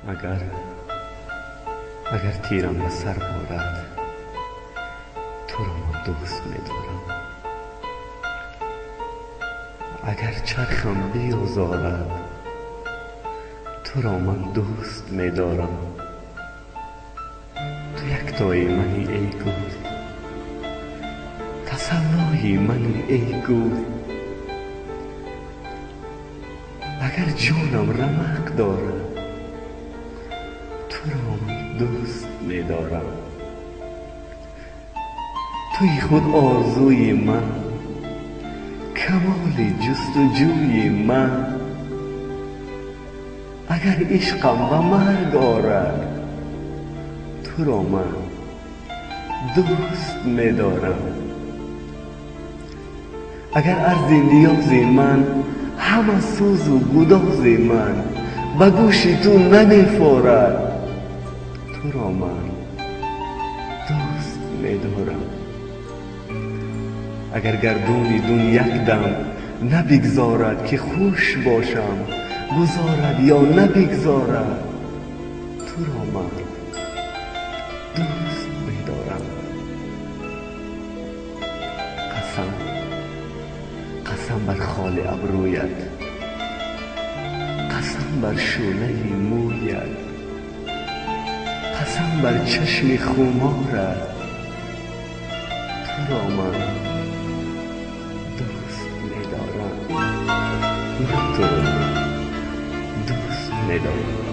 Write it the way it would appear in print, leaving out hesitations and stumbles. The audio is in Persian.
اگر تیرم به سر بارد تو را من دوست می‌دارم. اگر چرخم بیازارد تو را من دوست می‌دارم. تو یکتای منی ای گل، تسلای منی ای گل. اگر جانم رمق دارد تو را من دوست می‌دارم. توی خود آرزوی من، کمال جستجوی من. اگر عشقم به مرگ آرد تو را من دوست می‌دارم. اگر عرض نیاز من، همه سوز و گداز من به گوش تو نمی‌فارد تو را من دوست می‌دارم. اگر گردون دون یک دم نبگذارد که خوش باشم، گذارد یا نبگذارد تو را من دوست می‌دارم. قسم بر خال ابرویت، قسم بر شونه مویت، قسم بر چشم خمارت تو را من دوست می‌دارم. من تو را دوست می‌دارم.